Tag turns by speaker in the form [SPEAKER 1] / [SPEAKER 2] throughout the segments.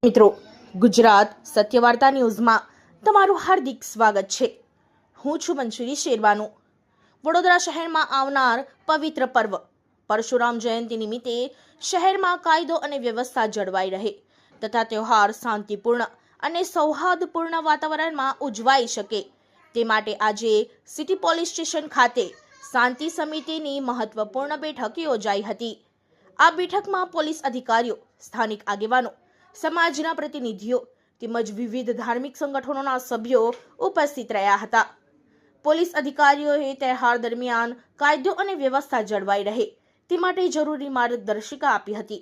[SPEAKER 1] મિત્રો, ગુજરાત સત્યવાર્તા ન્યૂઝમાં તમારું હાર્દિક સ્વાગત છે। હું છું મંજરી શેરવાનું। વડોદરા શહેરમાં આવનાર પવિત્ર પર્વ પરશુરામ જયંતિ નિમિત્તે શહેરમાં કાયદો અને વ્યવસ્થા જળવાઈ રહે તથા તહેવાર શાંતિપૂર્ણ અને સૌહાર્દપૂર્ણ વાતાવરણમાં ઉજવાઈ શકે તે માટે આજે સિટી પોલીસ સ્ટેશન ખાતે શાંતિ સમિતિની મહત્વપૂર્ણ બેઠક યોજાઈ હતી। આ બેઠકમાં પોલીસ અધિકારીઓ, સ્થાનિક આગેવાનો, સમાજના પ્રતિનિધિઓ તેમજ વિવિધ ધાર્મિક સંગઠનોના સભ્યો ઉપસ્થિત રહ્યા હતા। પોલીસ અધિકારીઓએ તહેવાર દરમિયાન કાયદો અને વ્યવસ્થા જળવાઈ રહે તે માટે જરૂરી માર્ગદર્શિકા આપી હતી।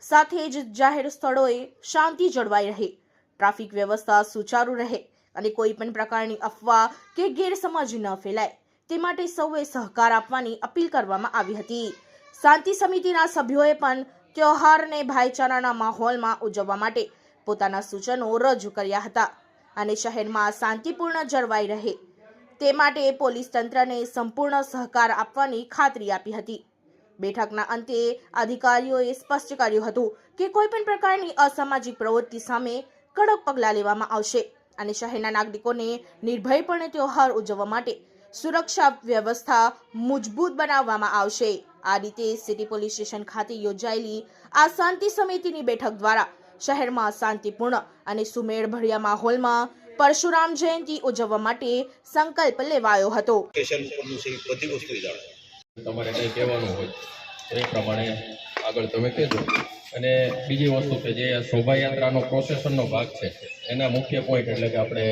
[SPEAKER 1] સાથે જ જાહેર સ્થળોએ શાંતિ જળવાઈ રહે, ટ્રાફિક વ્યવસ્થા સુચારુ રહે અને કોઈ પણ પ્રકારની અફવા કે ગેરસમજ ન ફેલાય તે માટે સૌએ સહકાર આપવાની અપીલ કરવામાં આવી હતી। શાંતિ સમિતિના સભ્યોએ પણ તહેવારને ભાઈચારાના માહોલમાં ઉજવવા માટે પોતાના સૂચનો રજૂ કર્યા હતા અને શહેરમાં શાંતિપૂર્ણ જળવાઈ રહે તે માટે પોલીસ તંત્રને સંપૂર્ણ સહકાર આપવાની ખાતરી આપી હતી। બેઠકના અંતે અધિકારીઓએ સ્પષ્ટ કર્યું હતું કે કોઈ પણ પ્રકારની અસામાજિક પ્રવૃત્તિ સામે કડક પગલાં લેવામાં આવશે અને શહેરના નાગરિકોને નિર્ભયપણે તહેવાર ઉજવવા માટે સુરક્ષા વ્યવસ્થા મજબૂત બનાવવામાં આવશે। આ રીતે સિટી પોલીસ સ્ટેશન ખાતે યોજાયેલી આ શાંતિ સમિતિની બેઠક દ્વારા શહેરમાં શાંતિપૂર્ણ અને સુમેળભર્યા માહોલમાં પરશુરામ જયંતિ ઉજવવા માટે સંકલ્પ લેવાયો હતો।
[SPEAKER 2] તમારે કંઈ કહેવાનું હોય તો એ પ્રમાણે આગળ તમે કહેજો। અને બીજી વસ્તુ કે જે શોભાયાત્રાનો પ્રોસેસનનો ભાગ છે એના મુખ્ય પોઈન્ટ એટલે કે આપણે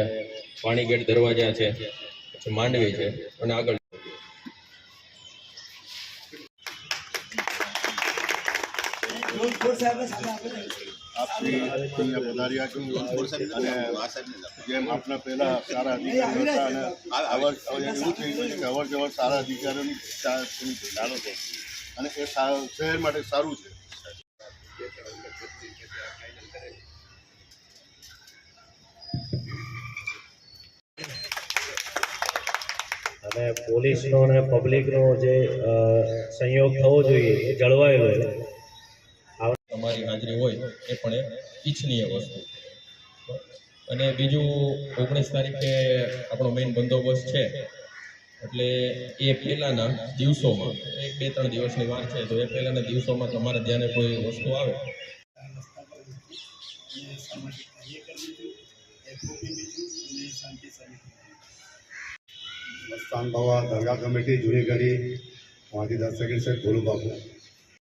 [SPEAKER 2] વાણીગેટ દરવાજા છે, પછી માંડવી છે અને આગળ
[SPEAKER 3] જેમ આપણા પહેલા સારા અધિકારીઓ હતા અને એવું થઈ ગયું કે અવર જવર સારા અધિકારીઓની ચાલો થઈ અને એ શહેર માટે સારું છે।
[SPEAKER 4] અને પોલીસનો અને પબ્લિકનો જે સંયોગ થવો જોઈએ એ જળવાયેલો છે।
[SPEAKER 2] તમારી હાજરી હોય એ પણ ઈચ્છનીય વસ્તુ। અને બીજું 19 તારીખે આપણો મેઇન બંદોબસ્ત છે એટલે એ પહેલાંના દિવસોમાં 1-2-3 દિવસની વાર છે તો એ પહેલાંના દિવસોમાં તમારે ધ્યાને કોઈ વસ્તુ આવે
[SPEAKER 3] મસ્તાન બાવા દરગાહ કમિટી જૂની ગઢી માંથી 10 સેકન્ડ છે ગોલુ બાપુ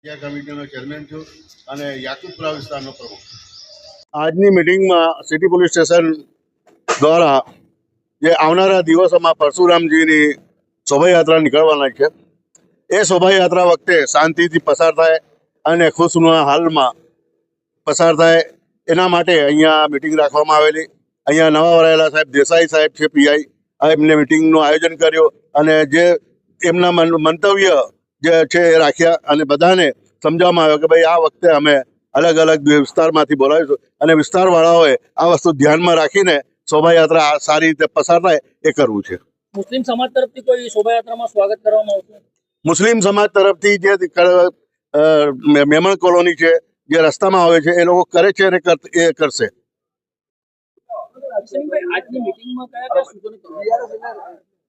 [SPEAKER 3] આ કમિટીનો ચેરમેન છું અને યાકુબપુરા વિસ્તારનો પ્રમુખ। આજની મિટિંગમાં સિટી પોલીસ સ્ટેશન દ્વારા જે આવનારા દિવસોમાં પરશુરામજીની શોભાયાત્રા નીકળવાના છે એ શોભાયાત્રા વખતે શાંતિથી પસાર થાય અને ખુશનુમા હાલમાં પસાર થાય એના માટે અહીંયા મિટિંગ રાખવામાં આવેલી। અહીંયા નવા વરાયેલા સાહેબ દેસાઈ સાહેબ છે પીઆઈ એમને મિટિંગનું આયોજન કર્યું અને જે એમના મંતવ્ય જે છે એ રાખ્યા અને બધાને સમજાવવામાં આવ્યો કે ભાઈ આ વખતે અમે અલગ અલગ વિસ્તારમાંથી બોલાવીશું અને વિસ્તારવાળાઓએ આ વસ્તુ ધ્યાનમાં રાખીને શોભાયાત્રા સારી રીતે પસાર થાય એ કરવું છે।
[SPEAKER 5] મુસ્લિમ સમાજ તરફથી કોઈ શોભાયાત્રામાં સ્વાગત કરવામાં આવશે?
[SPEAKER 3] મુસ્લિમ સમાજ તરફથી જે મેમણ કોલોની છે જે રસ્તામાં આવે છે એ લોકો કરે છે અને એ કરશે।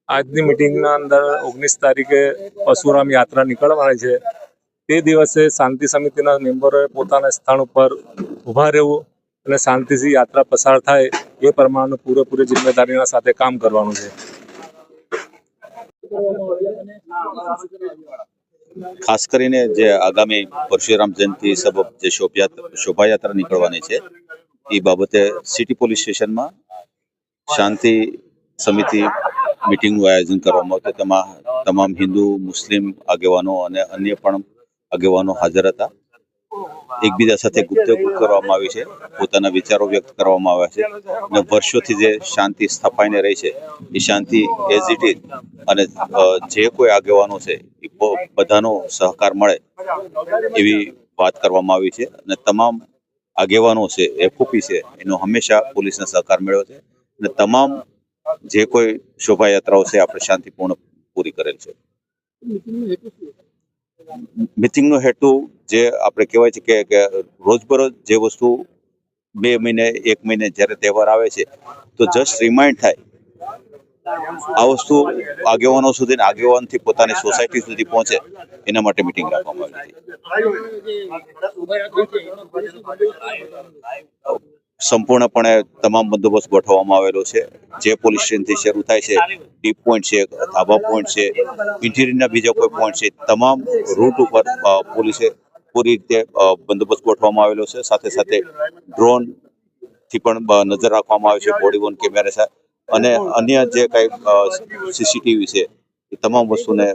[SPEAKER 6] આજની મિટિંગના અંદર 19 તારીખે પરશુરામ યાત્રા નીકળવાની છે તે દિવસે શાંતિ સમિતિના મેમ્બરોએ પોતાના સ્થાન ઉપર ઊભા રહેવું અને શાંતિથી યાત્રા પસાર થાય એ પ્રમાણે પૂરેપૂરી જિમ્મેદારીના સાથે કામ કરવાનું છે।
[SPEAKER 7] ખાસ કરીને જે આગામી પરશુરામ જયંતિ સબબ જે શોભાયાત્રા નીકળવાની છે એ બાબતે સિટી પોલીસ સ્ટેશનમાં શાંતિ સમિતિ મિટિંગનું આયોજન કરવામાં આવ્યું। તેમાં તમામ હિન્દુ, મુસ્લિમ આગેવાનો અને અન્ય પણ આગેવાનો હાજર હતા। એકબીજા સાથે ગુપ્તગુપ્ત કરવામાં આવી છે, પોતાના વિચારો વ્યક્ત કરવામાં આવ્યા છે અને વર્ષોથી જે શાંતિ સ્થપાઈને રહી છે એ શાંતિ એઝ ઇટ ઇઝ અને જે કોઈ આગેવાનો છે એ બધાનો સહકાર મળે એવી વાત કરવામાં આવી છે અને તમામ આગેવાનો છે, એફઓપી છે એનો હંમેશા પોલીસને સહકાર મળ્યો છે અને તમામ જે કોઈ શોભાયાત્રાઓ છે આપણે શાંતિપૂર્ણ પૂરી કરેલ છે। મિટિંગનો હેતુ જે આપણે કહેવાય છે કે રોજબરોજ જે વસ્તુ 2 મહિને 1 મહિને જ્યારે તહેવાર આવે છે તો જસ્ટ રિમાઇન્ડ થાય આ વસ્તુ આગેવાનો સુધી, આગેવાનથી પોતાની સોસાયટી સુધી પહોંચે એના માટે મિટિંગ રાખવામાં આવી હતી.
[SPEAKER 5] શોભાયાત્રા છે એમાં પોલીસનું બંદોબસ્ત
[SPEAKER 7] સંપૂર્ણપણે તમામ બંદોબસ્ત ગોઠવવામાં આવેલો છે. જે પોલીસ સ્ટેશનથી શરૂ થાય છે, ડીપ પોઈન્ટ છે, ધાબા પોઈન્ટ છે, ઇન્ટિરિયરના બીજા કોઈ પોઈન્ટ છે, તમામ રૂટ ઉપર પોલીસે પૂરી રીતે બંદોબસ્ત ગોઠવવામાં આવેલો છે. સાથે સાથે ડ્રોન થી પણ નજર રાખવામાં આવે છે, બોડી વોર્ન કેમેરા છે અને અન્ય જે કઈ સીસીટીવી છે એ તમામ વસ્તુને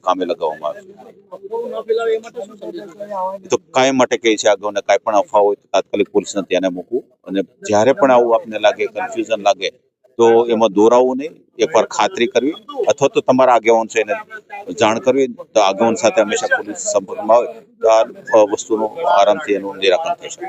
[SPEAKER 7] કામે લગાવવામાં આવે છે.
[SPEAKER 5] અફવાઓ ન ફેલાવે એ માટે શું સંદેશ?
[SPEAKER 7] તો કાયમ માટે કહે છે આગળને કાંઈ પણ અફવા હોય તો તાત્કાલિક પોલીસને ધ્યાને મૂકવું, અને જ્યારે પણ આવું આપને લાગે, કન્ફ્યુઝન લાગે તો એમાં દોરાવું નહીં, એકવાર ખાતરી કરવી અથવા તો તમારા આગેવાન છે એને જાણ કરવી. તો આગેવાન સાથે હંમેશા પોલીસ સંપર્કમાં આવે તો આ વસ્તુનું આરામથી એનું નિરાકરણ થઈ શકે.